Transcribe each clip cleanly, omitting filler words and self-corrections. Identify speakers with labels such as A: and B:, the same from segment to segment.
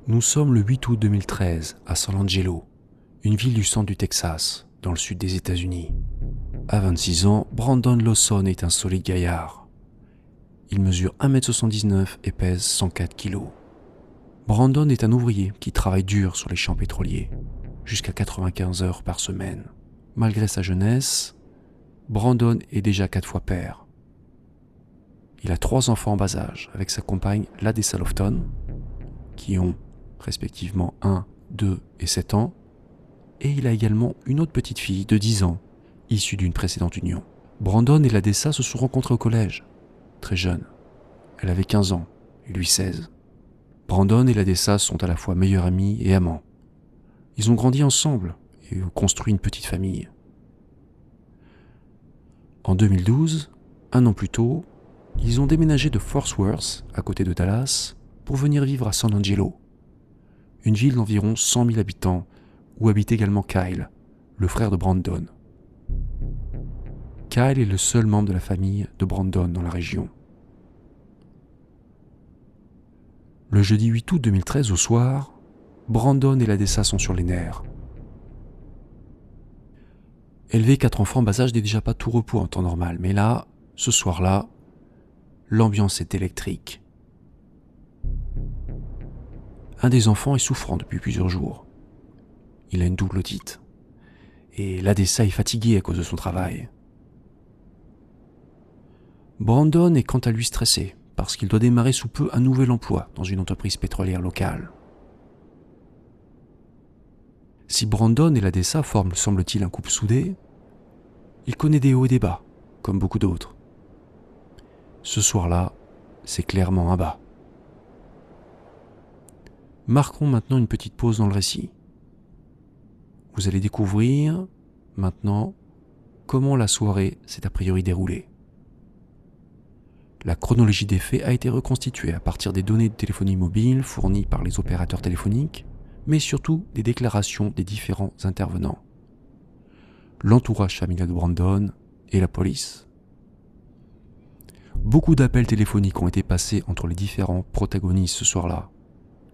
A: Nous sommes le 8 août 2013 à San Angelo, une ville du centre du Texas, dans le sud des États-Unis. À 26 ans, Brandon Lawson est un solide gaillard. Il mesure 1m79 et pèse 104 kg. Brandon est un ouvrier qui travaille dur sur les champs pétroliers, jusqu'à 95 heures par semaine. Malgré sa jeunesse, Brandon est déjà 4 fois père. Il a 3 enfants en bas âge avec sa compagne Ladessa Lofton, qui ont respectivement 1, 2 et 7 ans, et il a également une autre petite fille de 10 ans, issue d'une précédente union. Brandon et Ladessa se sont rencontrés au collège, très jeunes. Elle avait 15 ans, et lui 16. Brandon et Ladessa sont à la fois meilleurs amis et amants. Ils ont grandi ensemble et ont construit une petite famille. En 2012, un an plus tôt, ils ont déménagé de Fort Worth, à côté de Dallas, pour venir vivre à San Angelo, une ville d'environ 100 000 habitants où habite également Kyle, le frère de Brandon. Kyle est le seul membre de la famille de Brandon dans la région. Le jeudi 8 août 2013 au soir, Brandon et Ladessa sont sur les nerfs. Élever 4 enfants en bas âge n'est déjà pas tout repos en temps normal, mais là, ce soir-là, l'ambiance est électrique. Un des enfants est souffrant depuis plusieurs jours. Il a une double otite. Et Ladessa est fatigué à cause de son travail. Brandon est quant à lui stressé, parce qu'il doit démarrer sous peu un nouvel emploi dans une entreprise pétrolière locale. Si Brandon et Ladessa forment, semble-t-il, un couple soudé, il connaît des hauts et des bas, comme beaucoup d'autres. Ce soir-là, c'est clairement un bas. Marquons maintenant une petite pause dans le récit. Vous allez découvrir, maintenant, comment la soirée s'est a priori déroulée. La chronologie des faits a été reconstituée à partir des données de téléphonie mobile fournies par les opérateurs téléphoniques, mais surtout des déclarations des différents intervenants. L'entourage familial de Brandon et la police. Beaucoup d'appels téléphoniques ont été passés entre les différents protagonistes ce soir-là,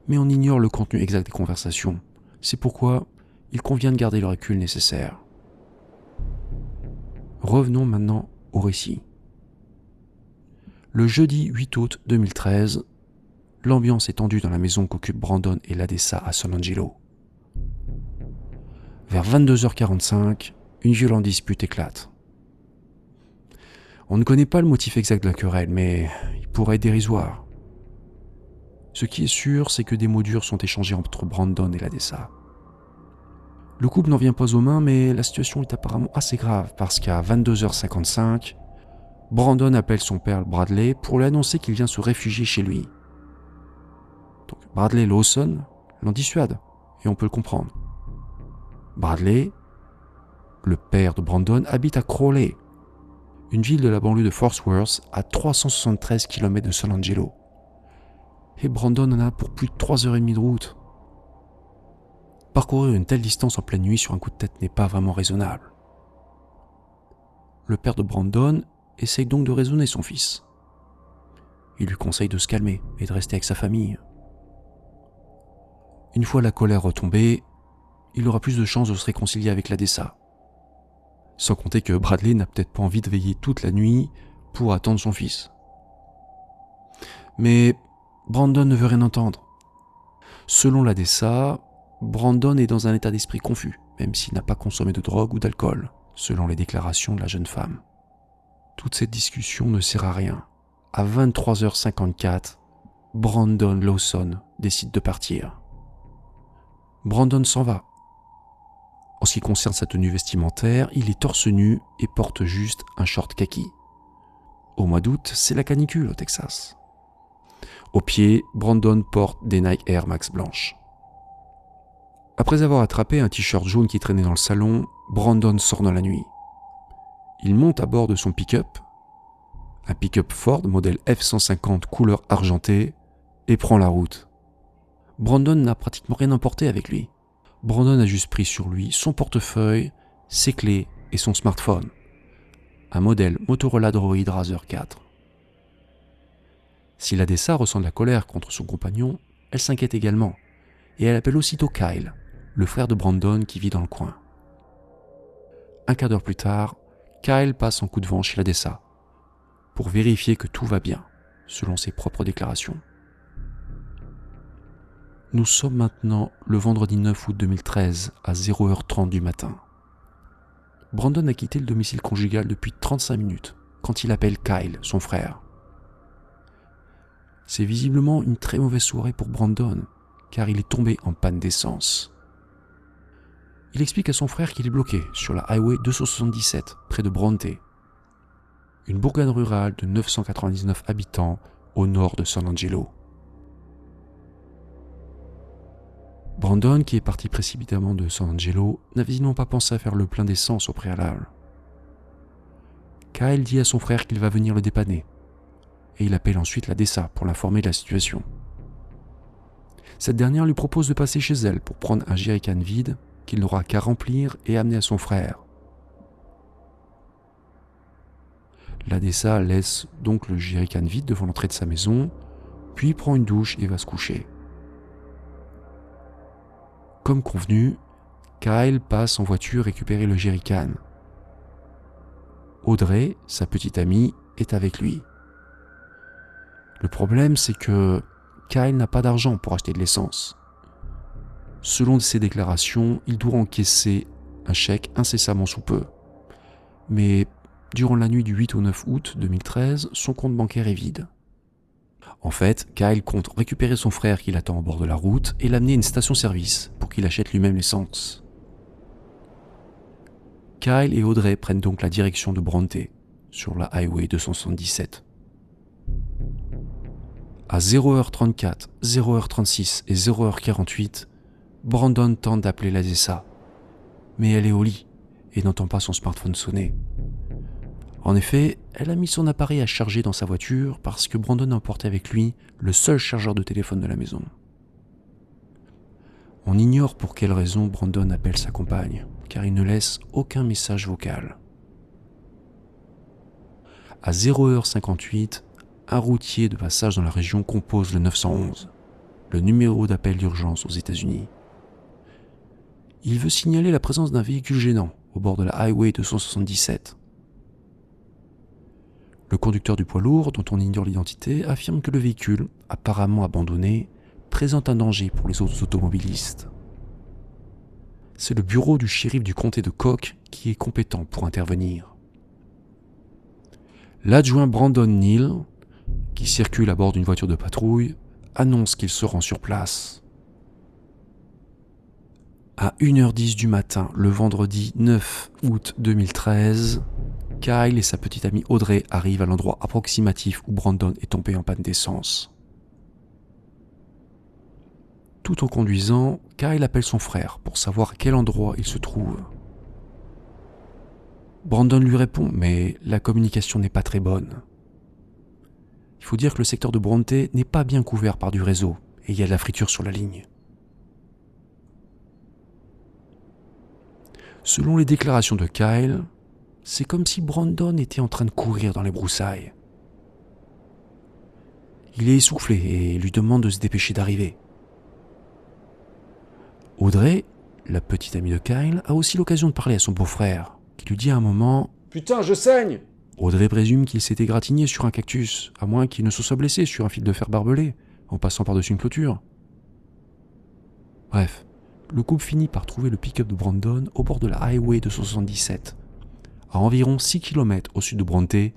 A: mais on ignore le contenu exact des conversations. C'est pourquoi il convient de garder le recul nécessaire. Revenons maintenant au récit. Le jeudi 8 août 2013, l'ambiance est tendue dans la maison qu'occupent Brandon et Ladessa à San Angelo. Vers 22h45, une violente dispute éclate. On ne connaît pas le motif exact de la querelle, mais il pourrait être dérisoire. Ce qui est sûr, c'est que des mots durs sont échangés entre Brandon et Ladessa. Le couple n'en vient pas aux mains, mais la situation est apparemment assez grave parce qu'à 22h55, Brandon appelle son père Bradley pour lui annoncer qu'il vient se réfugier chez lui. Donc Bradley Lawson l'en dissuade, et on peut le comprendre. Bradley, le père de Brandon, habite à Crowley, une ville de la banlieue de Fort Worth à 373 km de San Angelo. Et Brandon en a pour plus de 3h30 de route. Parcourir une telle distance en pleine nuit sur un coup de tête n'est pas vraiment raisonnable. Le père de Brandon essaye donc de raisonner son fils. Il lui conseille de se calmer et de rester avec sa famille. Une fois la colère retombée, il aura plus de chances de se réconcilier avec Ladessa. Sans compter que Bradley n'a peut-être pas envie de veiller toute la nuit pour attendre son fils. Mais Brandon ne veut rien entendre. Selon Ladessa, Brandon est dans un état d'esprit confus, même s'il n'a pas consommé de drogue ou d'alcool, selon les déclarations de la jeune femme. Toute cette discussion ne sert à rien. À 23h54, Brandon Lawson décide de partir. Brandon s'en va. En ce qui concerne sa tenue vestimentaire, il est torse nu et porte juste un short kaki. Au mois d'août, c'est la canicule au Texas. Au pied, Brandon porte des Nike Air Max blanches. Après avoir attrapé un t-shirt jaune qui traînait dans le salon, Brandon sort dans la nuit. Il monte à bord de son pick-up, un pick-up Ford modèle F-150 couleur argentée, et prend la route. Brandon n'a pratiquement rien emporté avec lui. Brandon a juste pris sur lui son portefeuille, ses clés et son smartphone, un modèle Motorola Droid Razr 4. Si Ladessa ressent de la colère contre son compagnon, elle s'inquiète également, et elle appelle aussitôt Kyle, le frère de Brandon qui vit dans le coin. Un quart d'heure plus tard, Kyle passe en coup de vent chez l'ADESA pour vérifier que tout va bien, selon ses propres déclarations. Nous sommes maintenant le vendredi 9 août 2013 à 0h30 du matin. Brandon a quitté le domicile conjugal depuis 35 minutes quand il appelle Kyle, son frère. C'est visiblement une très mauvaise soirée pour Brandon, car il est tombé en panne d'essence. Il explique à son frère qu'il est bloqué sur la Highway 277, près de Bronte, une bourgade rurale de 999 habitants au nord de San Angelo. Brandon, qui est parti précipitamment de San Angelo, n'a visiblement pas pensé à faire le plein d'essence au préalable. Kyle dit à son frère qu'il va venir le dépanner, et il appelle ensuite la DESA pour l'informer de la situation. Cette dernière lui propose de passer chez elle pour prendre un jerrycan vide qu'il n'aura qu'à remplir et amener à son frère. La DESA laisse donc le jerrycan vide devant l'entrée de sa maison, puis prend une douche et va se coucher. Comme convenu, Kyle passe en voiture récupérer le jerrycan. Audrey, sa petite amie, est avec lui. Le problème, c'est que Kyle n'a pas d'argent pour acheter de l'essence. Selon ses déclarations, il doit encaisser un chèque incessamment sous peu. Mais durant la nuit du 8 au 9 août 2013, son compte bancaire est vide. En fait, Kyle compte récupérer son frère qui l'attend au bord de la route et l'amener à une station-service pour qu'il achète lui-même l'essence. Kyle et Audrey prennent donc la direction de Bronte, sur la Highway 277. À 0h34, 0h36 et 0h48, Brandon tente d'appeler la DESA, mais elle est au lit et n'entend pas son smartphone sonner. En effet, elle a mis son appareil à charger dans sa voiture parce que Brandon a emporté avec lui le seul chargeur de téléphone de la maison. On ignore pour quelle raison Brandon appelle sa compagne, car il ne laisse aucun message vocal. À 0h58, un routier de passage dans la région compose le 911, le numéro d'appel d'urgence aux États-Unis. Il veut signaler la présence d'un véhicule gênant au bord de la Highway 277. Le conducteur du poids lourd, dont on ignore l'identité, affirme que le véhicule, apparemment abandonné, présente un danger pour les autres automobilistes. C'est le bureau du shérif du comté de Cook qui est compétent pour intervenir. L'adjoint Brandon Neal, qui circule à bord d'une voiture de patrouille, annonce qu'il se rend sur place. À 1h10 du matin, le vendredi 9 août 2013, Kyle et sa petite amie Audrey arrivent à l'endroit approximatif où Brandon est tombé en panne d'essence. Tout en conduisant, Kyle appelle son frère pour savoir à quel endroit il se trouve. Brandon lui répond, mais la communication n'est pas très bonne. Il faut dire que le secteur de Bronte n'est pas bien couvert par du réseau et il y a de la friture sur la ligne. Selon les déclarations de Kyle, c'est comme si Brandon était en train de courir dans les broussailles. Il est essoufflé et lui demande de se dépêcher d'arriver. Audrey, la petite amie de Kyle, a aussi l'occasion de parler à son beau-frère, qui lui dit à un moment « Putain, je saigne !» Audrey présume qu'il s'est égratigné sur un cactus, à moins qu'il ne se soit blessé sur un fil de fer barbelé, en passant par-dessus une clôture. Bref, le couple finit par trouver le pick-up de Brandon au bord de la Highway 277, à environ 6 km au sud de Bronte et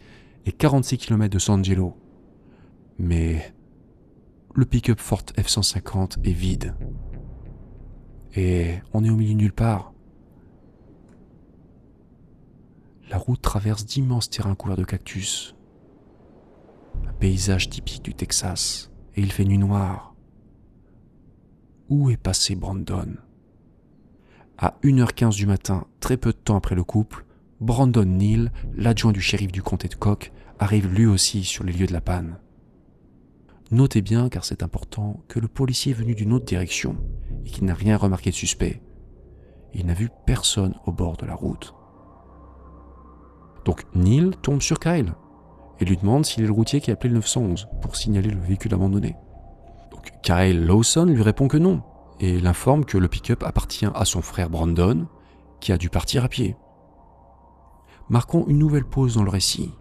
A: 46 km de San Angelo. Mais le pick-up Ford F-150 est vide. Et on est au milieu de nulle part. La route traverse d'immenses terrains couverts de cactus. Un paysage typique du Texas, et il fait nuit noire. Où est passé Brandon ? À 1h15 du matin, très peu de temps après le couple, Brandon Neal, l'adjoint du shérif du comté de Cook, arrive lui aussi sur les lieux de la panne. Notez bien, car c'est important, que le policier est venu d'une autre direction et qu'il n'a rien remarqué de suspect. Il n'a vu personne au bord de la route. Donc Neal tombe sur Kyle et lui demande s'il est le routier qui a appelé le 911 pour signaler le véhicule abandonné. Donc Kyle Lawson lui répond que non, et l'informe que le pick-up appartient à son frère Brandon, qui a dû partir à pied. Marquons une nouvelle pause dans le récit.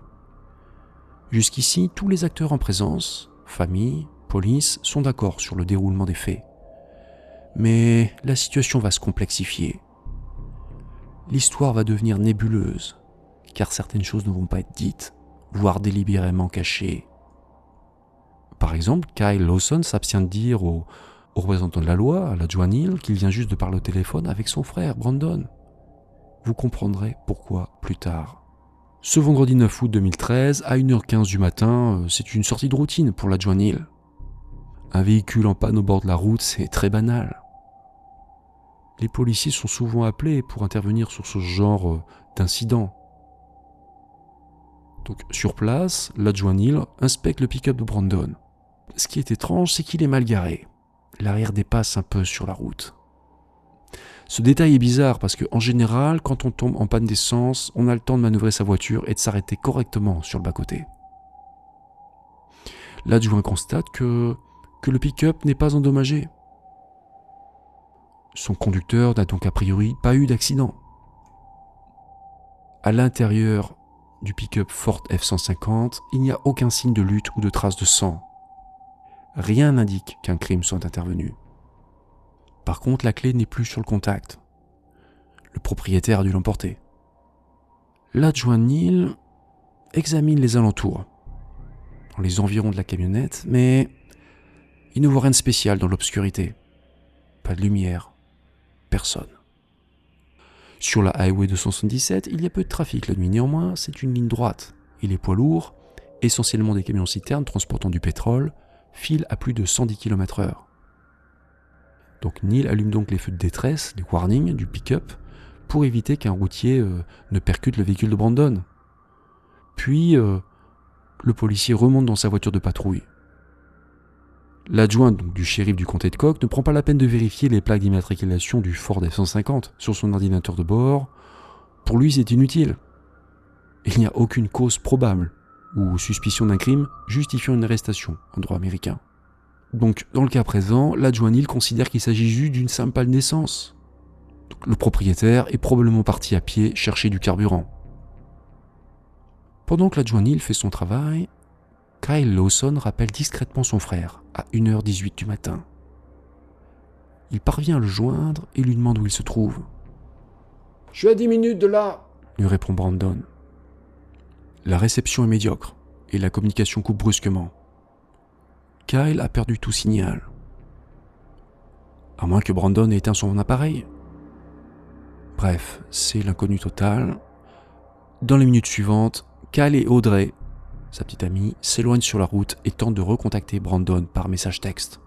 A: Jusqu'ici, tous les acteurs en présence, famille, police, sont d'accord sur le déroulement des faits. Mais la situation va se complexifier. L'histoire va devenir nébuleuse, car certaines choses ne vont pas être dites, voire délibérément cachées. Par exemple, Kyle Lawson s'abstient de dire au représentant de la loi, à l'adjoint Neil, qu'il vient juste de parler au téléphone avec son frère, Brandon. Vous comprendrez pourquoi plus tard. Ce vendredi 9 août 2013, à 1h15 du matin, c'est une sortie de routine pour l'adjoint Neil. Un véhicule en panne au bord de la route, c'est très banal. Les policiers sont souvent appelés pour intervenir sur ce genre d'incident. Donc sur place, l'adjoint Neil inspecte le pick-up de Brandon. Ce qui est étrange, c'est qu'il est mal garé. L'arrière dépasse un peu sur la route. Ce détail est bizarre parce qu'en général, quand on tombe en panne d'essence, on a le temps de manœuvrer sa voiture et de s'arrêter correctement sur le bas-côté. L'adjoint constate que le pick-up n'est pas endommagé. Son conducteur n'a donc a priori pas eu d'accident. À l'intérieur du pick-up Ford F-150, il n'y a aucun signe de lutte ou de traces de sang. Rien n'indique qu'un crime soit intervenu. Par contre, la clé n'est plus sur le contact. Le propriétaire a dû l'emporter. L'adjoint Neil examine les alentours, dans les environs de la camionnette, mais il ne voit rien de spécial dans l'obscurité. Pas de lumière, personne. Sur la Highway 277, il y a peu de trafic la nuit, néanmoins, c'est une ligne droite, et les poids lourds, essentiellement des camions-citernes transportant du pétrole, filent à plus de 110 km/h. Donc Neil allume donc les feux de détresse, les warnings du pick-up, pour éviter qu'un routier ne percute le véhicule de Brandon. Puis, le policier remonte dans sa voiture de patrouille. L'adjoint du shérif du comté de Cook ne prend pas la peine de vérifier les plaques d'immatriculation du Ford F-150 sur son ordinateur de bord. Pour lui, c'est inutile. Il n'y a aucune cause probable ou suspicion d'un crime justifiant une arrestation en droit américain. Donc, dans le cas présent, l'adjoint Neil considère qu'il s'agit juste d'une simple panne d'essence. Le propriétaire est probablement parti à pied chercher du carburant. Pendant que l'adjoint Neil fait son travail, Kyle Lawson rappelle discrètement son frère à 1h18 du matin. Il parvient à le joindre et lui demande où il se trouve. « Je suis à 10 minutes de là !» lui répond Brandon. La réception est médiocre et la communication coupe brusquement. Kyle a perdu tout signal. À moins que Brandon ait éteint son appareil. Bref, c'est l'inconnu total. Dans les minutes suivantes, Kyle et Audrey, sa petite amie, s'éloignent sur la route et tentent de recontacter Brandon par message texte.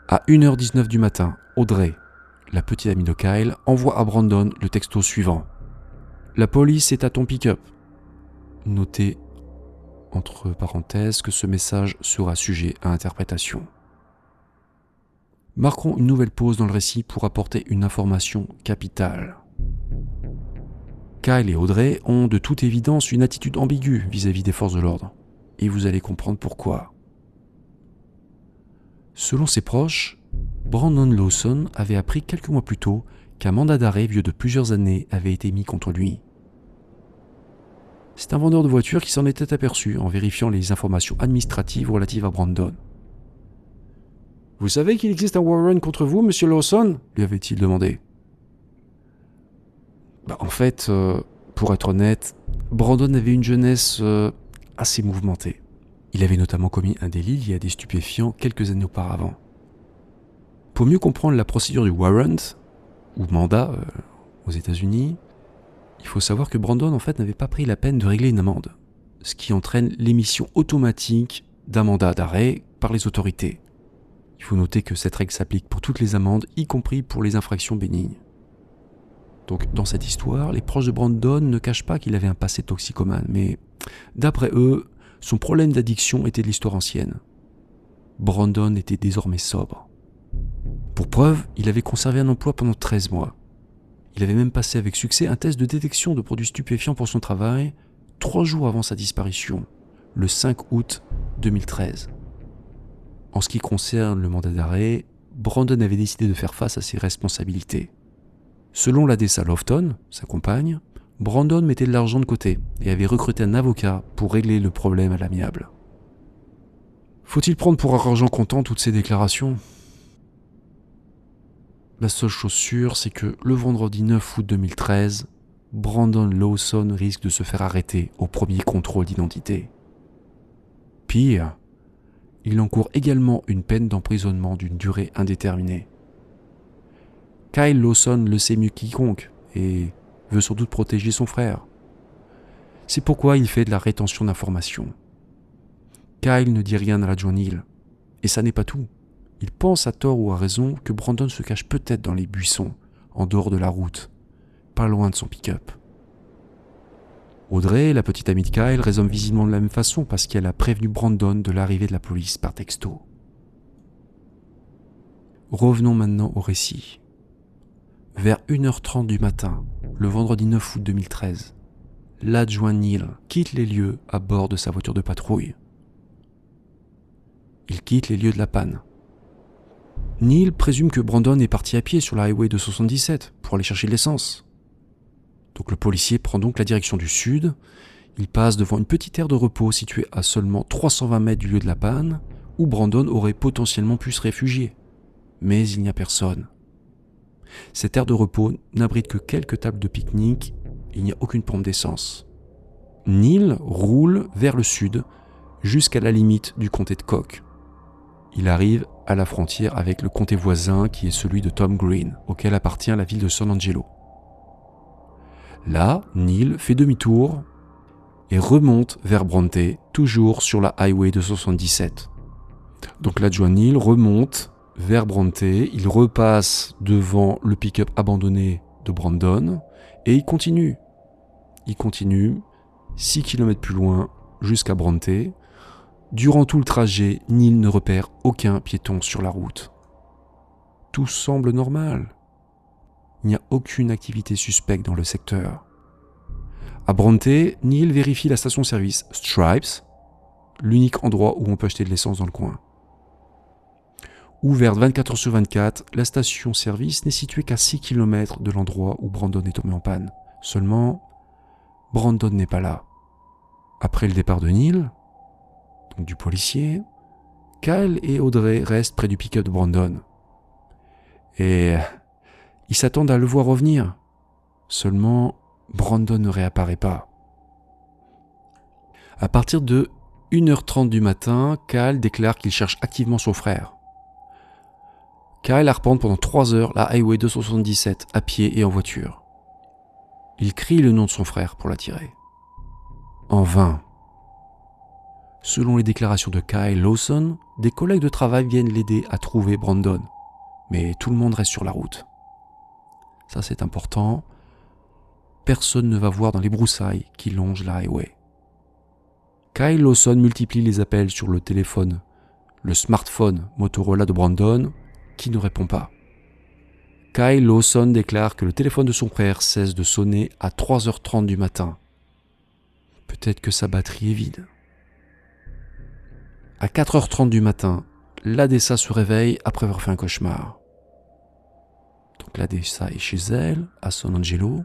A: À 1h19 du matin, Audrey, la petite amie de Kyle, envoie à Brandon le texto suivant. « La police est à ton pick-up. » Notez entre parenthèses que ce message sera sujet à interprétation. Marquons une nouvelle pause dans le récit pour apporter une information capitale. Kyle et Audrey ont de toute évidence une attitude ambiguë vis-à-vis des forces de l'ordre, et vous allez comprendre pourquoi. Selon ses proches, Brandon Lawson avait appris quelques mois plus tôt qu'un mandat d'arrêt vieux de plusieurs années avait été mis contre lui. C'est un vendeur de voitures qui s'en était aperçu en vérifiant les informations administratives relatives à Brandon. « Vous savez qu'il existe un warrant contre vous, monsieur Lawson ?» lui avait-il demandé. En fait, pour être honnête, Brandon avait une jeunesse assez mouvementée. Il avait notamment commis un délit lié à des stupéfiants quelques années auparavant. Pour mieux comprendre la procédure du warrant, ou mandat aux États-Unis, il faut savoir que Brandon en fait n'avait pas pris la peine de régler une amende, ce qui entraîne l'émission automatique d'un mandat d'arrêt par les autorités. Il faut noter que cette règle s'applique pour toutes les amendes, y compris pour les infractions bénignes. Donc dans cette histoire, les proches de Brandon ne cachent pas qu'il avait un passé toxicomane, mais d'après eux, son problème d'addiction était de l'histoire ancienne. Brandon était désormais sobre. Pour preuve, il avait conservé un emploi pendant 13 mois. Il avait même passé avec succès un test de détection de produits stupéfiants pour son travail 3 jours avant sa disparition, le 5 août 2013. En ce qui concerne le mandat d'arrêt, Brandon avait décidé de faire face à ses responsabilités. Selon l'Adessa Lofton, sa compagne, Brandon mettait de l'argent de côté et avait recruté un avocat pour régler le problème à l'amiable. Faut-il prendre pour argent comptant toutes ces déclarations ? La seule chose sûre, c'est que le vendredi 9 août 2013, Brandon Lawson risque de se faire arrêter au premier contrôle d'identité. Pire, il encourt également une peine d'emprisonnement d'une durée indéterminée. Kyle Lawson le sait mieux que quiconque et veut sans doute protéger son frère. C'est pourquoi il fait de la rétention d'informations. Kyle ne dit rien à l'adjoint Neil, et ça n'est pas tout. Il pense à tort ou à raison que Brandon se cache peut-être dans les buissons, en dehors de la route, pas loin de son pick-up. Audrey, la petite amie de Kyle, raisonne visiblement de la même façon parce qu'elle a prévenu Brandon de l'arrivée de la police par texto. Revenons maintenant au récit. Vers 1h30 du matin, le vendredi 9 août 2013, l'adjoint Neil quitte les lieux à bord de sa voiture de patrouille. Il quitte les lieux de la panne. Neil présume que Brandon est parti à pied sur la highway 277 pour aller chercher de l'essence. Donc le policier prend donc la direction du sud. Il passe devant une petite aire de repos située à seulement 320 mètres du lieu de la panne, où Brandon aurait potentiellement pu se réfugier. Mais il n'y a personne. Cette aire de repos n'abrite que quelques tables de pique-nique, il n'y a aucune pompe d'essence. Neil roule vers le sud, jusqu'à la limite du comté de Cook. Il arrive à la frontière avec le comté voisin qui est celui de Tom Green, auquel appartient la ville de San Angelo. Là, Neil fait demi-tour et remonte vers Bronte, toujours sur la highway 277. Donc l'adjoint Neil remonte vers Bronte, il repasse devant le pick-up abandonné de Brandon et il continue. Il continue 6 km plus loin jusqu'à Bronte. Durant tout le trajet, Neil ne repère aucun piéton sur la route. Tout semble normal. Il n'y a aucune activité suspecte dans le secteur. À Bronte, Neil vérifie la station-service Stripes, l'unique endroit où on peut acheter de l'essence dans le coin. Ouverte 24 h sur 24, la station-service n'est située qu'à 6 km de l'endroit où Brandon est tombé en panne. Seulement, Brandon n'est pas là. Après le départ de Neil, donc du policier, Kyle et Audrey restent près du pick-up de Brandon. Et ils s'attendent à le voir revenir. Seulement, Brandon ne réapparaît pas. À partir de 1h30 du matin, Kyle déclare qu'il cherche activement son frère. Kyle arpente pendant 3 heures la highway 277 à pied et en voiture. Il crie le nom de son frère pour l'attirer. En vain. Selon les déclarations de Kyle Lawson, des collègues de travail viennent l'aider à trouver Brandon. Mais tout le monde reste sur la route. Ça c'est important. Personne ne va voir dans les broussailles qui longent la highway. Kyle Lawson multiplie les appels sur le téléphone, le smartphone Motorola de Brandon, qui ne répond pas. Kyle Lawson déclare que le téléphone de son frère cesse de sonner à 3h30 du matin. Peut-être que sa batterie est vide. À 4h30 du matin, l'Adessa se réveille après avoir fait un cauchemar. Donc l'Adessa est chez elle, à San Angelo.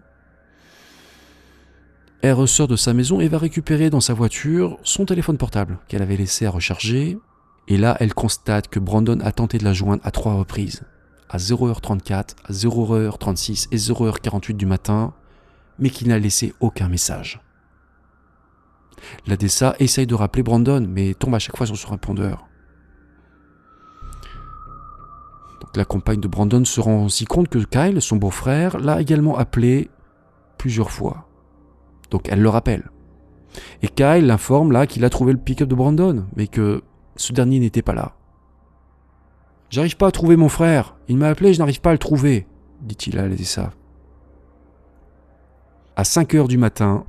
A: Elle ressort de sa maison et va récupérer dans sa voiture son téléphone portable qu'elle avait laissé à recharger. Et là, elle constate que Brandon a tenté de la joindre à 3 reprises, à 0h34, à 0h36 et 0h48 du matin, mais qu'il n'a laissé aucun message. L'Adessa essaye de rappeler Brandon, mais tombe à chaque fois sur son répondeur. Donc la compagne de Brandon se rend aussi compte que Kyle, son beau-frère, l'a également appelé plusieurs fois. Donc elle le rappelle. Et Kyle l'informe là qu'il a trouvé le pick-up de Brandon, mais que ce dernier n'était pas là. « J'arrive pas à trouver mon frère. Il m'a appelé et je n'arrive pas à le trouver, » dit-il à l'Adessa. À 5h du matin,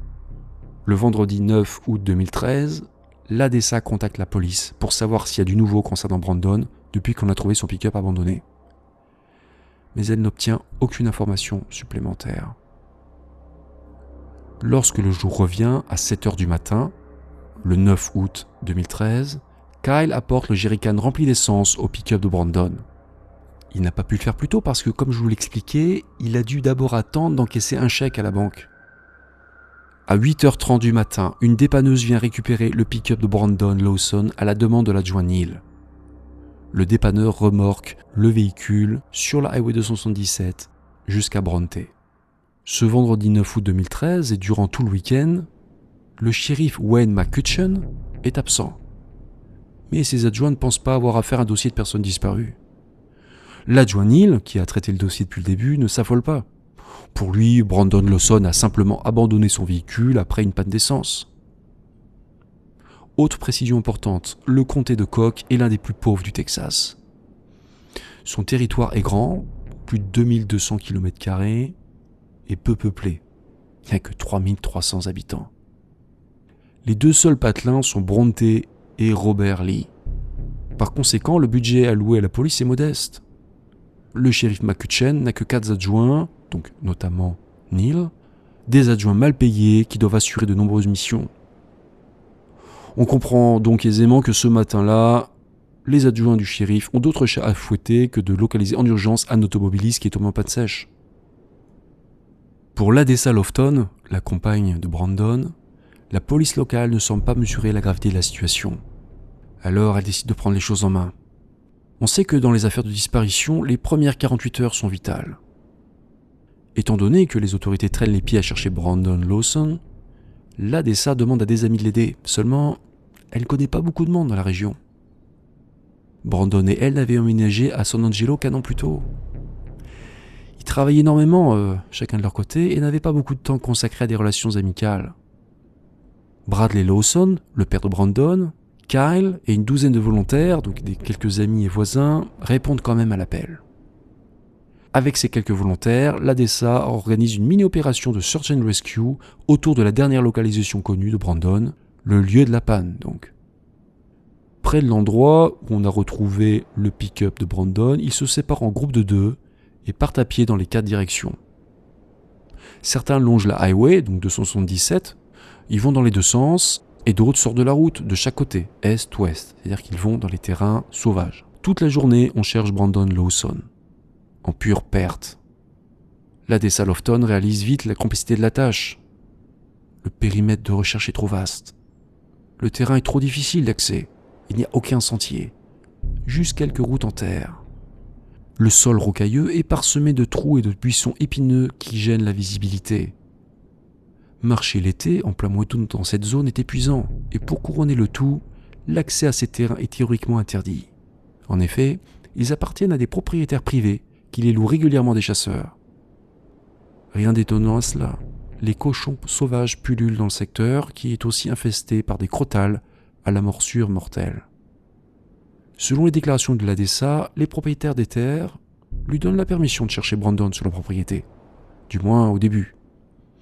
A: le vendredi 9 août 2013, l'Adessa contacte la police pour savoir s'il y a du nouveau concernant Brandon depuis qu'on a trouvé son pick-up abandonné. Mais elle n'obtient aucune information supplémentaire. Lorsque le jour revient à 7h du matin, le 9 août 2013, Kyle apporte le jerrycan rempli d'essence au pick-up de Brandon. Il n'a pas pu le faire plus tôt parce que, comme je vous l'expliquais, il a dû d'abord attendre d'encaisser un chèque à la banque. À 8h30 du matin, une dépanneuse vient récupérer le pick-up de Brandon Lawson à la demande de l'adjoint Neil. Le dépanneur remorque le véhicule sur la Highway 277 jusqu'à Bronte. Ce vendredi 9 août 2013 et durant tout le week-end, le shérif Wayne McCutcheon est absent. Mais ses adjoints ne pensent pas avoir affaire à un dossier de personnes disparues. L'adjoint Neil, qui a traité le dossier depuis le début, ne s'affole pas. Pour lui, Brandon Lawson a simplement abandonné son véhicule après une panne d'essence. Autre précision importante, le comté de Cook est l'un des plus pauvres du Texas. Son territoire est grand, plus de 2200 km², et peu peuplé. Il n'y a que 3300 habitants. Les deux seuls patelins sont Bronte et Robert Lee. Par conséquent, le budget alloué à la police est modeste. Le shérif McCutcheon n'a que 4 adjoints, donc notamment Neil, des adjoints mal payés qui doivent assurer de nombreuses missions. On comprend donc aisément que ce matin-là, les adjoints du shérif ont d'autres chats à fouetter que de localiser en urgence un automobiliste qui est tombé en panne sèche. Pour Ladessa Lofton, la compagne de Brandon, la police locale ne semble pas mesurer la gravité de la situation. Alors elle décide de prendre les choses en main. On sait que dans les affaires de disparition, les premières 48 heures sont vitales. Étant donné que les autorités traînent les pieds à chercher Brandon Lawson, l'ADSA demande à des amis de l'aider. Seulement, elle ne connaît pas beaucoup de monde dans la région. Brandon et elle n'avaient emménagé à San Angelo qu'un an plus tôt. Ils travaillaient énormément, chacun de leur côté, et n'avaient pas beaucoup de temps consacré à des relations amicales. Bradley Lawson, le père de Brandon, Kyle et une douzaine de volontaires, donc quelques amis et voisins, répondent quand même à l'appel. Avec ces quelques volontaires, l'ADSA organise une mini-opération de search and rescue autour de la dernière localisation connue de Brandon, le lieu de la panne donc. Près de l'endroit où on a retrouvé le pick-up de Brandon, ils se séparent en groupes de 2 et partent à pied dans les 4 directions. Certains longent la highway, donc 277, ils vont dans les 2 sens, et d'autres sortent de la route, de chaque côté, est-ouest, c'est-à-dire qu'ils vont dans les terrains sauvages. Toute la journée, on cherche Brandon Lawson, en pure perte. L'ADSA Lofton réalise vite la complexité de la tâche. Le périmètre de recherche est trop vaste. Le terrain est trop difficile d'accès, il n'y a aucun sentier, juste quelques routes en terre. Le sol rocailleux est parsemé de trous et de buissons épineux qui gênent la visibilité. Marcher l'été, en plein mois d'août dans cette zone, est épuisant, et pour couronner le tout, l'accès à ces terrains est théoriquement interdit. En effet, ils appartiennent à des propriétaires privés qui les louent régulièrement des chasseurs. Rien d'étonnant à cela, les cochons sauvages pullulent dans le secteur qui est aussi infesté par des crotales à la morsure mortelle. Selon les déclarations de l'ADSA, les propriétaires des terres lui donnent la permission de chercher Brandon sur la propriété, du moins au début.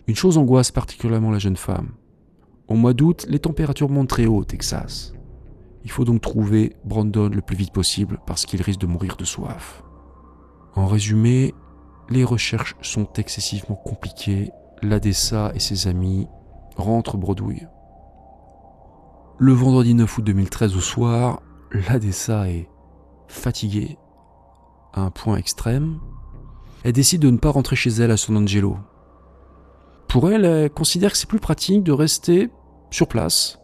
A: Une chose angoisse particulièrement la jeune femme. Au mois d'août, les températures montent très haut au Texas. Il faut donc trouver Brandon le plus vite possible parce qu'il risque de mourir de soif. En résumé, les recherches sont excessivement compliquées. L'ADSA et ses amis rentrent bredouille. Le vendredi 9 août 2013 au soir, l'ADSA est fatiguée à un point extrême. Elle décide de ne pas rentrer chez elle à San Angelo. Pour elle, elle considère que c'est plus pratique de rester sur place,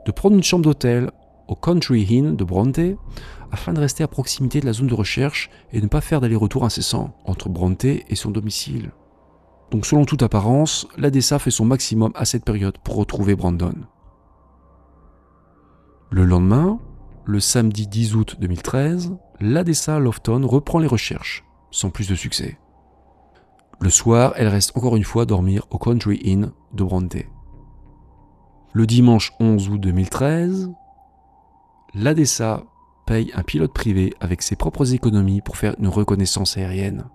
A: de prendre une chambre d'hôtel au Country Inn de Bronte afin de rester à proximité de la zone de recherche et de ne pas faire d'aller-retour incessant entre Bronte et son domicile. Donc selon toute apparence, l'ADSA fait son maximum à cette période pour retrouver Brandon. Le lendemain, le samedi 10 août 2013, l'ADSA Lofton reprend les recherches, sans plus de succès. Le soir, elle reste encore une fois dormir au Country Inn de Bronte. Le dimanche 11 août 2013, l'ADSA paye un pilote privé avec ses propres économies pour faire une reconnaissance aérienne.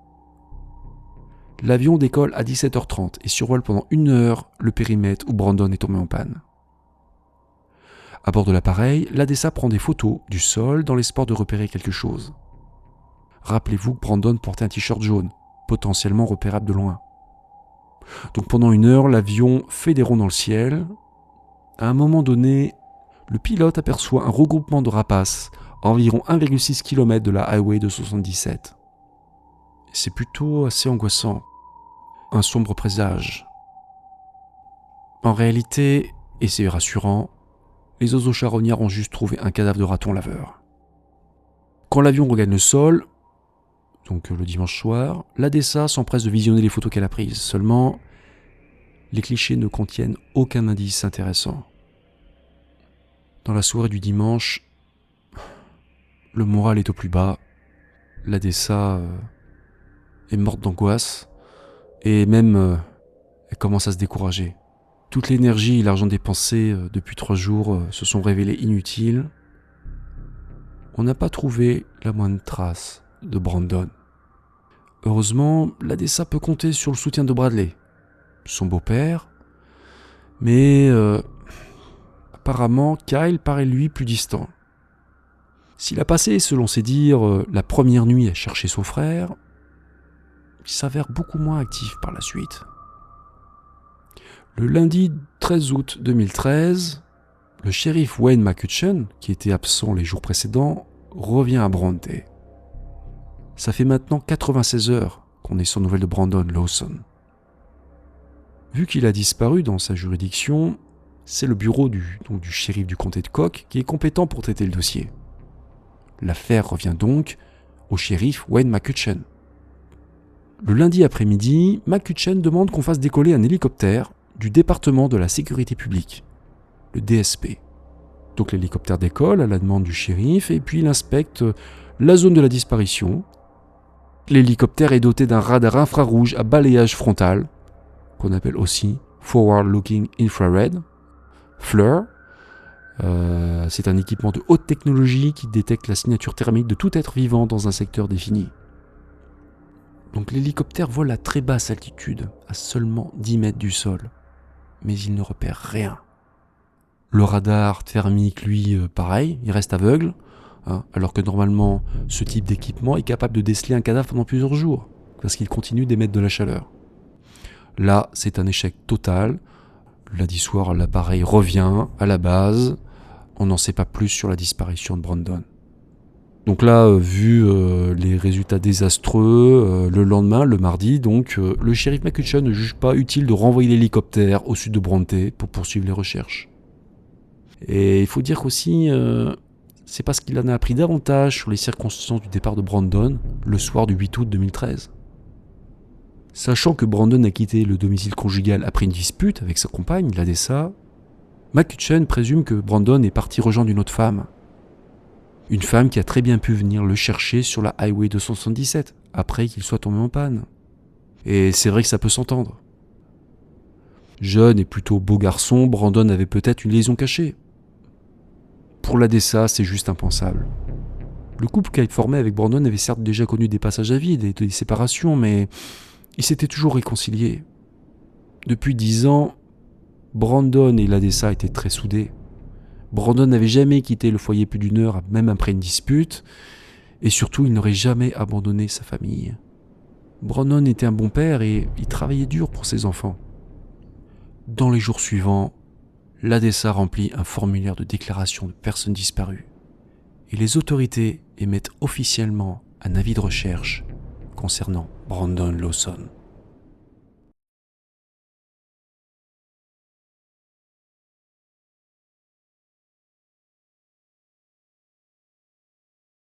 A: L'avion décolle à 17h30 et survole pendant 1 heure le périmètre où Brandon est tombé en panne. À bord de l'appareil, l'ADSA prend des photos du sol dans l'espoir de repérer quelque chose. Rappelez-vous que Brandon portait un t-shirt jaune, potentiellement repérable de loin. Donc pendant 1 heure, l'avion fait des ronds dans le ciel. À un moment donné, le pilote aperçoit un regroupement de rapaces à environ 1,6 km de la Highway 277. C'est plutôt assez angoissant, un sombre présage. En réalité, et c'est rassurant, les oiseaux charognards ont juste trouvé un cadavre de raton laveur. Quand l'avion regagne le sol, donc le dimanche soir, l'ADESA s'empresse de visionner les photos qu'elle a prises. Seulement, les clichés ne contiennent aucun indice intéressant. Dans la soirée du dimanche, le moral est au plus bas. L'ADESA est morte d'angoisse et même elle commence à se décourager. Toute l'énergie et l'argent dépensés depuis 3 jours se sont révélés inutiles. On n'a pas trouvé la moindre trace de Brandon. Heureusement, l'ADESA peut compter sur le soutien de Bradley, son beau-père, mais apparemment Kyle paraît lui plus distant. S'il a passé, selon ses dires, la première nuit à chercher son frère, il s'avère beaucoup moins actif par la suite. Le lundi 13 août 2013, le shérif Wayne McCutcheon, qui était absent les jours précédents, revient à Bronte. Ça fait maintenant 96 heures qu'on est sans nouvelles de Brandon Lawson. Vu qu'il a disparu dans sa juridiction, c'est le bureau du shérif du comté de Cook qui est compétent pour traiter le dossier. L'affaire revient donc au shérif Wayne McCutcheon. Le lundi après-midi, McCutcheon demande qu'on fasse décoller un hélicoptère du département de la sécurité publique, le DSP. Donc l'hélicoptère décolle à la demande du shérif et puis il inspecte la zone de la disparition. L'hélicoptère est doté d'un radar infrarouge à balayage frontal, qu'on appelle aussi Forward Looking Infrared, FLIR. C'est un équipement de haute technologie qui détecte la signature thermique de tout être vivant dans un secteur défini. Donc l'hélicoptère vole à très basse altitude, à seulement 10 mètres du sol, mais il ne repère rien. Le radar thermique, lui, pareil, il reste aveugle, alors que normalement, ce type d'équipement est capable de déceler un cadavre pendant plusieurs jours, parce qu'il continue d'émettre de la chaleur. Là, c'est un échec total. Lundi soir, l'appareil revient à la base. On n'en sait pas plus sur la disparition de Brandon. Donc là, vu les résultats désastreux, le lendemain, le mardi, donc le shérif McCutcheon ne juge pas utile de renvoyer l'hélicoptère au sud de Bronte pour poursuivre les recherches. Et il faut dire qu'aussi, c'est parce qu'il en a appris davantage sur les circonstances du départ de Brandon le soir du 8 août 2013. Sachant que Brandon a quitté le domicile conjugal après une dispute avec sa compagne, l'ADESA, McCutcheon présume que Brandon est parti rejoindre une autre femme. Une femme qui a très bien pu venir le chercher sur la Highway 277, après qu'il soit tombé en panne. Et c'est vrai que ça peut s'entendre. Jeune et plutôt beau garçon, Brandon avait peut-être une liaison cachée. Pour l'ADESA, c'est juste impensable. Le couple qu'elle formait avec Brandon avait certes déjà connu des passages à vide et des séparations, mais ils s'étaient toujours réconciliés. Depuis 10 ans, Brandon et l'ADESA étaient très soudés. Brandon n'avait jamais quitté le foyer plus d'une heure, même après une dispute, et surtout, il n'aurait jamais abandonné sa famille. Brandon était un bon père et il travaillait dur pour ses enfants. Dans les jours suivants, l'ADESA remplit un formulaire de déclaration de personnes disparues et les autorités émettent officiellement un avis de recherche concernant Brandon Lawson.